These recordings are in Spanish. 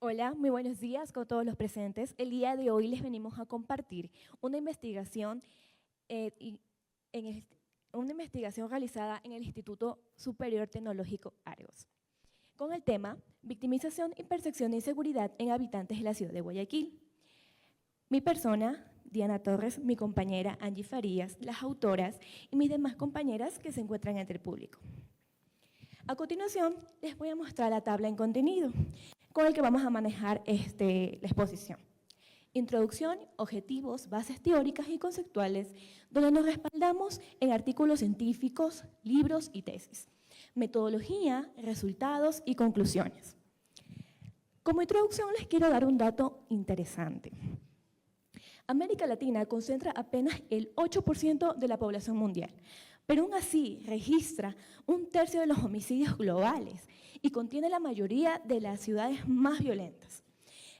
Hola, muy buenos días con todos los presentes. El día de hoy les venimos a compartir una investigación, eh, y- una investigación realizada en el Instituto Superior Tecnológico Argos, con el tema Victimización y percepción de inseguridad en habitantes de la ciudad de Guayaquil. Mi persona, Diana Torres, mi compañera Angie Farías, las autoras y mis demás compañeras que se encuentran entre el público. A continuación, les voy a mostrar la tabla en contenido con el que vamos a manejar la exposición. Introducción, objetivos, bases teóricas y conceptuales, donde nos respaldamos en artículos científicos, libros y tesis. Metodología, resultados y conclusiones. Como introducción les quiero dar un dato interesante. América Latina concentra apenas el 8% de la población mundial, pero aún así registra un tercio de los homicidios globales y contiene la mayoría de las ciudades más violentas.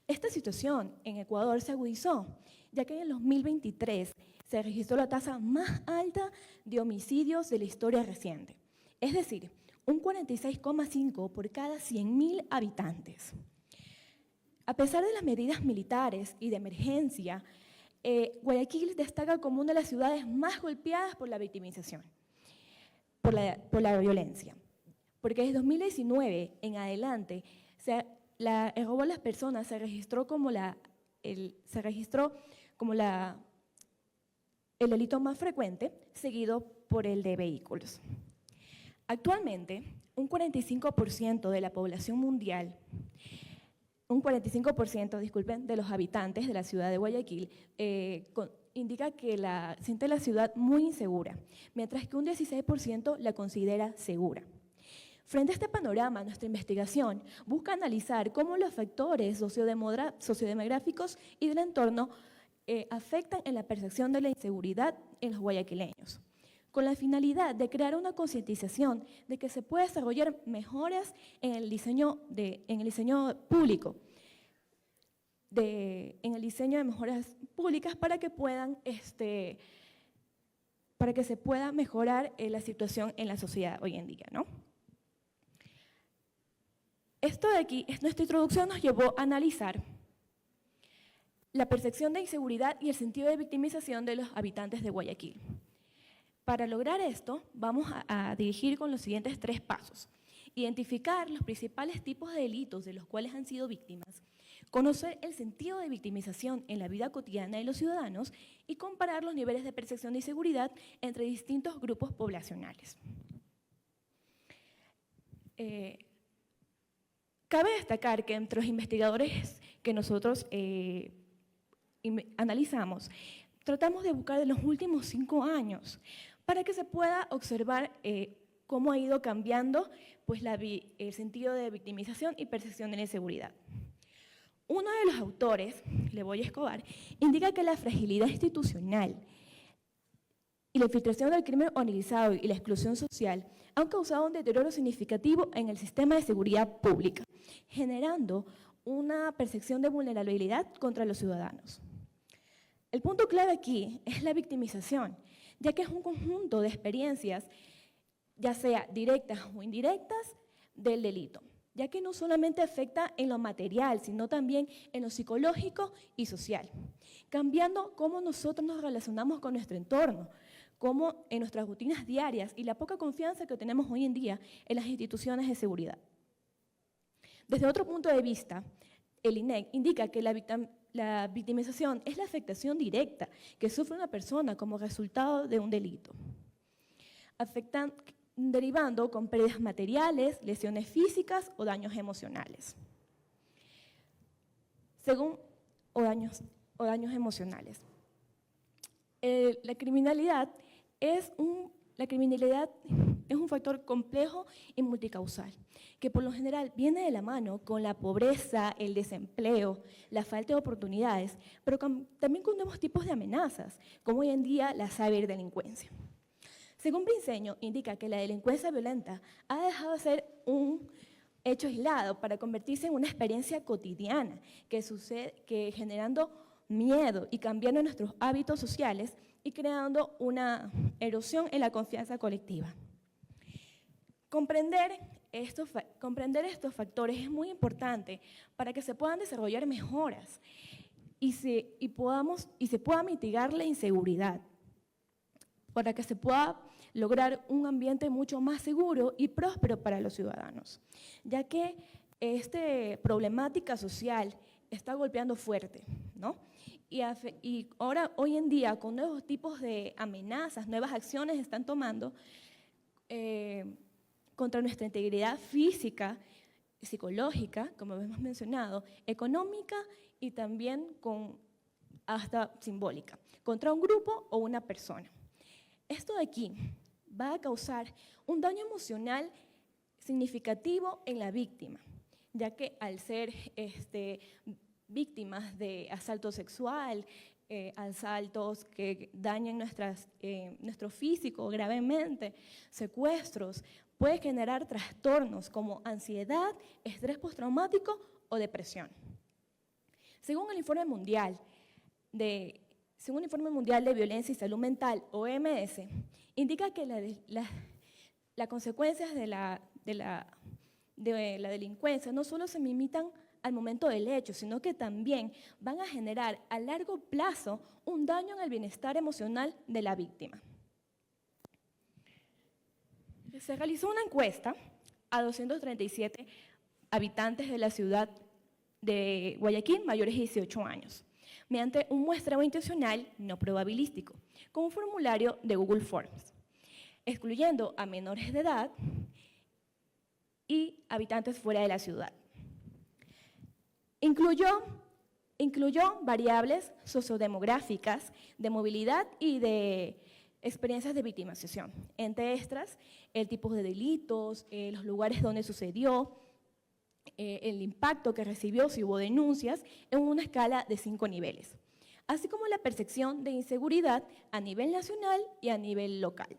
Esta situación en Ecuador se agudizó, ya que en el 2023 se registró la tasa más alta de homicidios de la historia reciente, es decir, un 46,5 por cada 100.000 habitantes. A pesar de las medidas militares y de emergencia, Guayaquil destaca como una de las ciudades más golpeadas por la victimización, por la violencia, porque desde 2019 en adelante el robo a las personas se registró como el delito más frecuente, seguido por el de vehículos. Actualmente, un 45% de la población mundial, disculpen, de los habitantes de la ciudad de Guayaquil indica que siente la ciudad muy insegura, mientras que un 16% la considera segura. Frente a este panorama, nuestra investigación busca analizar cómo los factores sociodemográficos y del entorno afectan en la percepción de la inseguridad en los guayaquileños, con la finalidad de crear una concientización de que se puede desarrollar mejoras en el diseño público, en el diseño de mejoras públicas para que se pueda mejorar la situación en la sociedad hoy en día, ¿no? Esto de aquí, nuestra introducción nos llevó a analizar la percepción de inseguridad y el sentido de victimización de los habitantes de Guayaquil. Para lograr esto, vamos a dirigir con los siguientes 3 pasos. Identificar los principales tipos de delitos de los cuales han sido víctimas, conocer el sentido de victimización en la vida cotidiana de los ciudadanos y comparar los niveles de percepción de inseguridad entre distintos grupos poblacionales. Cabe destacar que entre los investigadores que nosotros analizamos, tratamos de buscar de los últimos 5 años para que se pueda observar cómo ha ido cambiando pues, el sentido de victimización y percepción de la inseguridad. Uno de los autores, Leboy Escobar, indica que la fragilidad institucional y la infiltración del crimen organizado y la exclusión social han causado un deterioro significativo en el sistema de seguridad pública, generando una percepción de vulnerabilidad contra los ciudadanos. El punto clave aquí es la victimización, ya que es un conjunto de experiencias, ya sea directas o indirectas, del delito, ya que no solamente afecta en lo material, sino también en lo psicológico y social, cambiando cómo nosotros nos relacionamos con nuestro entorno, cómo en nuestras rutinas diarias y la poca confianza que tenemos hoy en día en las instituciones de seguridad. Desde otro punto de vista, el INEC indica que la victimización es la afectación directa que sufre una persona como resultado de un delito, derivando con pérdidas materiales, lesiones físicas o daños emocionales. Daños emocionales. La criminalidad es un factor complejo y multicausal, que por lo general viene de la mano con la pobreza, el desempleo, la falta de oportunidades, pero también con nuevos tipos de amenazas, como hoy en día la ciberdelincuencia. Según Briceño, indica que la delincuencia violenta ha dejado de ser un hecho aislado para convertirse en una experiencia cotidiana que generando miedo y cambiando nuestros hábitos sociales y creando una erosión en la confianza colectiva. Comprender comprender estos factores es muy importante para que se puedan desarrollar mejoras y se pueda mitigar la inseguridad, para que se pueda lograr un ambiente mucho más seguro y próspero para los ciudadanos, ya que esta problemática social está golpeando fuerte, ¿no? Y ahora, hoy en día, con nuevos tipos de amenazas, nuevas acciones se están tomando contra nuestra integridad física, psicológica, como hemos mencionado, económica y también hasta simbólica, contra un grupo o una persona. Esto de aquí va a causar un daño emocional significativo en la víctima, ya que al ser víctimas de asalto sexual, asaltos que dañan nuestro físico gravemente, secuestros, puede generar trastornos como ansiedad, estrés postraumático o depresión. Según el Informe Mundial de Violencia y Salud Mental, OMS, indica que las consecuencias de la delincuencia no solo se limitan al momento del hecho, sino que también van a generar a largo plazo un daño en el bienestar emocional de la víctima. Se realizó una encuesta a 237 habitantes de la ciudad de Guayaquil mayores de 18 años, mediante un muestreo intencional no probabilístico, con un formulario de Google Forms, excluyendo a menores de edad y habitantes fuera de la ciudad. Incluyó variables sociodemográficas, de movilidad y de experiencias de victimización, entre estas el tipo de delitos, los lugares donde sucedió, el impacto que recibió, si hubo denuncias, en una escala de 5 niveles, así como la percepción de inseguridad a nivel nacional y a nivel local.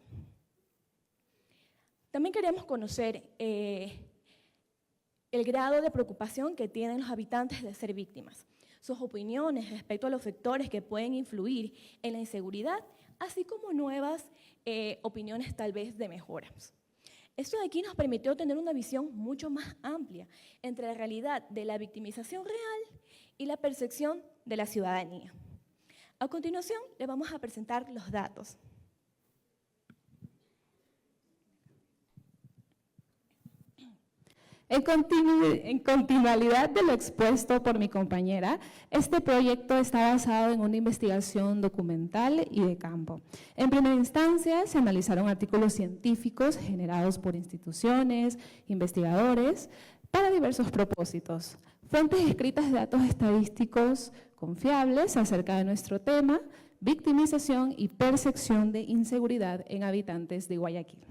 También queremos conocer el grado de preocupación que tienen los habitantes de ser víctimas, sus opiniones respecto a los factores que pueden influir en la inseguridad, así como nuevas opiniones tal vez de mejoras. Esto de aquí nos permitió tener una visión mucho más amplia entre la realidad de la victimización real y la percepción de la ciudadanía. A continuación, les vamos a presentar los datos. En continualidad de lo expuesto por mi compañera, este proyecto está basado en una investigación documental y de campo. En primera instancia, se analizaron artículos científicos generados por instituciones, investigadores, para diversos propósitos. Fuentes escritas de datos estadísticos confiables acerca de nuestro tema, victimización y percepción de inseguridad en habitantes de Guayaquil.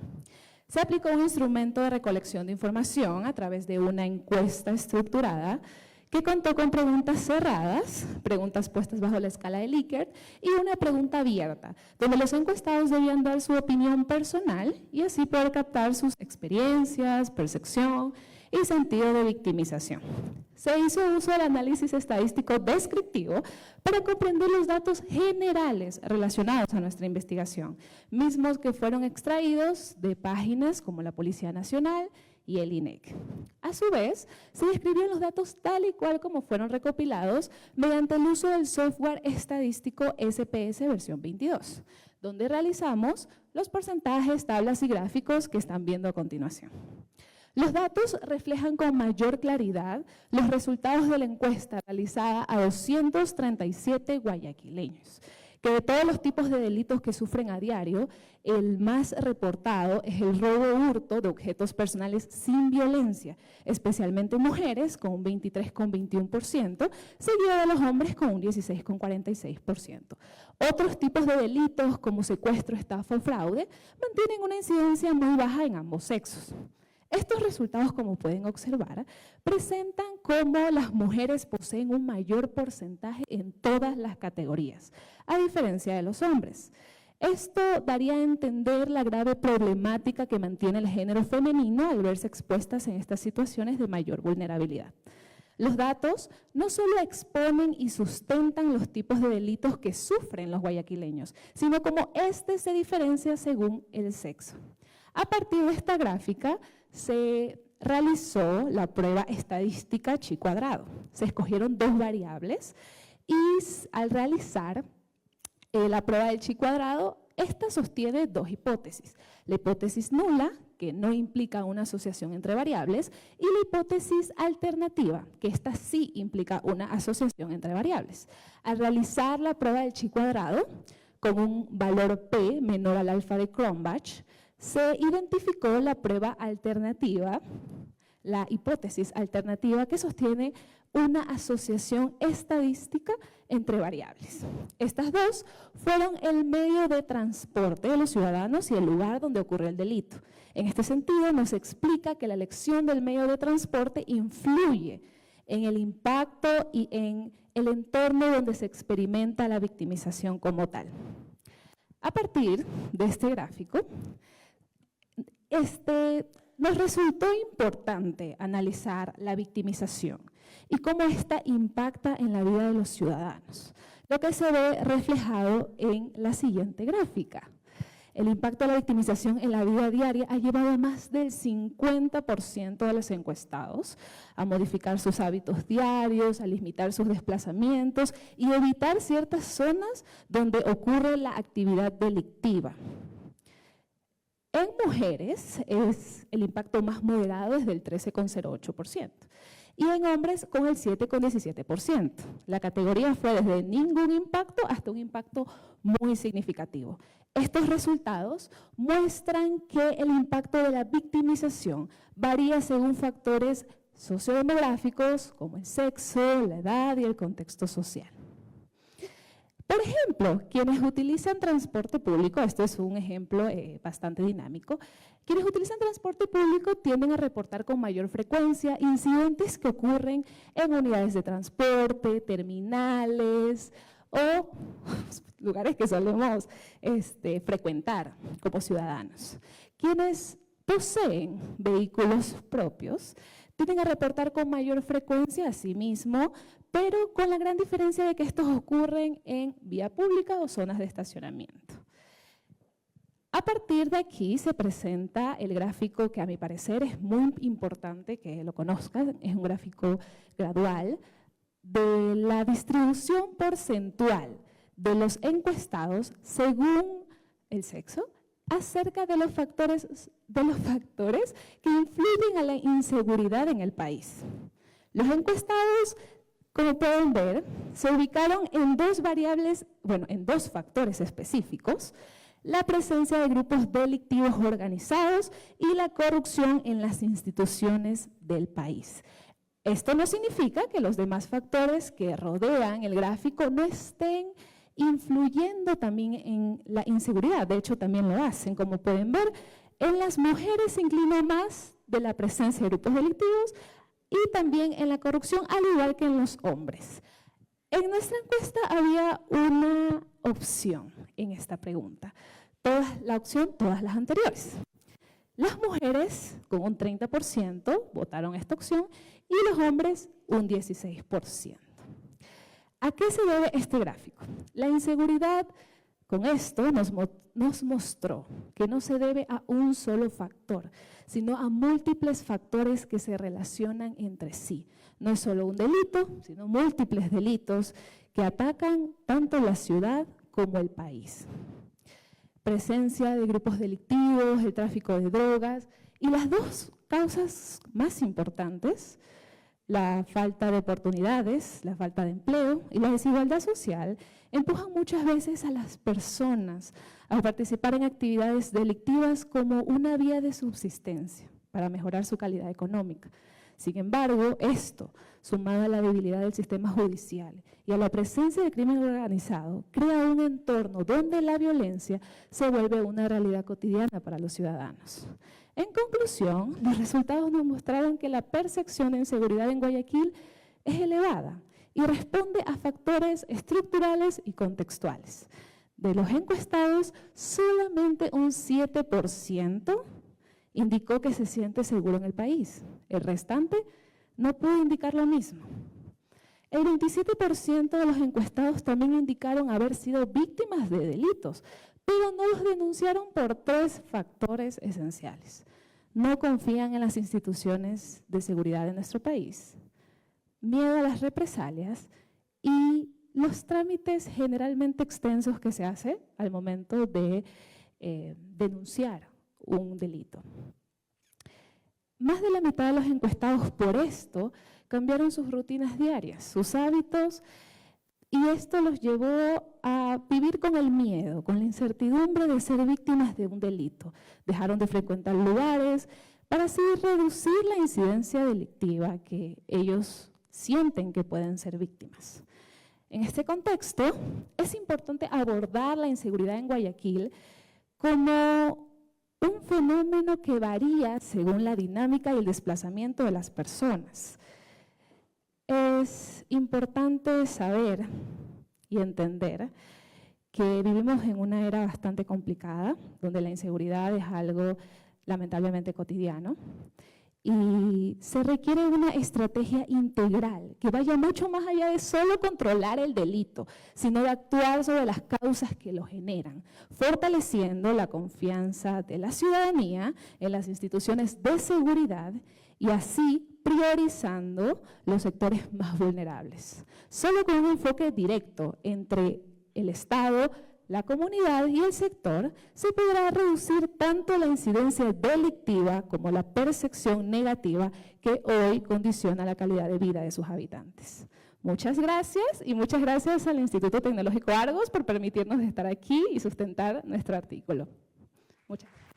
Se aplicó un instrumento de recolección de información a través de una encuesta estructurada que contó con preguntas cerradas, preguntas puestas bajo la escala de Likert, y una pregunta abierta, donde los encuestados debían dar su opinión personal y así poder captar sus experiencias, percepción y sentido de victimización. Se hizo uso del análisis estadístico descriptivo para comprender los datos generales relacionados a nuestra investigación, mismos que fueron extraídos de páginas como la Policía Nacional y el INEC. A su vez, se describieron los datos tal y cual como fueron recopilados mediante el uso del software estadístico SPS versión 22, donde realizamos los porcentajes, tablas y gráficos que están viendo a continuación. Los datos reflejan con mayor claridad los resultados de la encuesta realizada a 237 guayaquileños, que de todos los tipos de delitos que sufren a diario, el más reportado es el robo o hurto de objetos personales sin violencia, especialmente mujeres con un 23,21%, seguido de los hombres con un 16,46%. Otros tipos de delitos como secuestro, estafa o fraude mantienen una incidencia muy baja en ambos sexos. Estos resultados, como pueden observar, presentan cómo las mujeres poseen un mayor porcentaje en todas las categorías, a diferencia de los hombres. Esto daría a entender la grave problemática que mantiene el género femenino al verse expuestas en estas situaciones de mayor vulnerabilidad. Los datos no solo exponen y sustentan los tipos de delitos que sufren los guayaquileños, sino cómo se diferencia según el sexo. A partir de esta gráfica, se realizó la prueba estadística chi cuadrado. Se escogieron dos variables y al realizar la prueba del chi cuadrado, esta sostiene dos hipótesis. La hipótesis nula, que no implica una asociación entre variables, y la hipótesis alternativa, que esta sí implica una asociación entre variables. Al realizar la prueba del chi cuadrado, con un valor P menor al alfa de Cronbach, se identificó la prueba alternativa, la hipótesis alternativa que sostiene una asociación estadística entre variables. Estas dos fueron el medio de transporte de los ciudadanos y el lugar donde ocurrió el delito. En este sentido, nos explica que la elección del medio de transporte influye en el impacto y en el entorno donde se experimenta la victimización como tal. A partir de este gráfico, nos resultó importante analizar la victimización y cómo ésta impacta en la vida de los ciudadanos, lo que se ve reflejado en la siguiente gráfica. El impacto de la victimización en la vida diaria ha llevado a más del 50% de los encuestados a modificar sus hábitos diarios, a limitar sus desplazamientos y evitar ciertas zonas donde ocurre la actividad delictiva. En mujeres el impacto más moderado es del 13,08% y en hombres con el 7,17%. La categoría fue desde ningún impacto hasta un impacto muy significativo. Estos resultados muestran que el impacto de la victimización varía según factores sociodemográficos como el sexo, la edad y el contexto social. Por ejemplo, quienes utilizan transporte público, esto es un ejemplo bastante dinámico, quienes utilizan transporte público tienden a reportar con mayor frecuencia incidentes que ocurren en unidades de transporte, terminales o lugares que solemos frecuentar como ciudadanos. Quienes poseen vehículos propios tienden a reportar con mayor frecuencia a sí mismo, pero con la gran diferencia de que estos ocurren en vía pública o zonas de estacionamiento. A partir de aquí se presenta el gráfico que a mi parecer es muy importante que lo conozcan, es un gráfico gradual de la distribución porcentual de los encuestados según el sexo acerca de los factores que influyen a la inseguridad en el país. Los encuestados, como pueden ver, se ubicaron en dos variables, en dos factores específicos: la presencia de grupos delictivos organizados y la corrupción en las instituciones del país. Esto no significa que los demás factores que rodean el gráfico no estén influyendo también en la inseguridad. De hecho, también lo hacen. Como pueden ver, en las mujeres se inclina más de la presencia de grupos delictivos y también en la corrupción, al igual que en los hombres. En nuestra encuesta había una opción en esta pregunta. La opción, todas las anteriores. Las mujeres, con un 30%, votaron esta opción y los hombres, un 16%. ¿A qué se debe este gráfico? La inseguridad, con esto, nos mostró que no se debe a un solo factor, sino a múltiples factores que se relacionan entre sí. No es solo un delito, sino múltiples delitos que atacan tanto la ciudad como el país. Presencia de grupos delictivos, el tráfico de drogas y las dos causas más importantes, la falta de oportunidades, la falta de empleo y la desigualdad social, empujan muchas veces a las personas a participar en actividades delictivas como una vía de subsistencia para mejorar su calidad económica. Sin embargo, esto, sumado a la debilidad del sistema judicial y a la presencia de crimen organizado, crea un entorno donde la violencia se vuelve una realidad cotidiana para los ciudadanos. En conclusión, los resultados nos mostraron que la percepción de inseguridad en Guayaquil es elevada y responde a factores estructurales y contextuales. De los encuestados, solamente un 7% indicó que se siente seguro en el país. El restante no pudo indicar lo mismo. El 27% de los encuestados también indicaron haber sido víctimas de delitos, pero no los denunciaron por tres factores esenciales. no confían en las instituciones de seguridad de nuestro país, miedo a las represalias y los trámites generalmente extensos que se hace al momento de denunciar un delito. Más de la mitad de los encuestados por esto cambiaron sus rutinas diarias, sus hábitos, y esto los llevó a vivir con el miedo, con la incertidumbre de ser víctimas de un delito. Dejaron de frecuentar lugares para así reducir la incidencia delictiva que ellos sienten que pueden ser víctimas. En este contexto, es importante abordar la inseguridad en Guayaquil como un fenómeno que varía según la dinámica y el desplazamiento de las personas. Es importante saber y entender que vivimos en una era bastante complicada, donde la inseguridad es algo lamentablemente cotidiano, y se requiere una estrategia integral que vaya mucho más allá de solo controlar el delito, sino de actuar sobre las causas que lo generan, fortaleciendo la confianza de la ciudadanía en las instituciones de seguridad y así priorizando los sectores más vulnerables. Solo con un enfoque directo entre el Estado, la comunidad y el sector, se podrá reducir tanto la incidencia delictiva como la percepción negativa que hoy condiciona la calidad de vida de sus habitantes. Muchas gracias y muchas gracias al Instituto Tecnológico Argos por permitirnos estar aquí y sustentar nuestro artículo. Muchas gracias.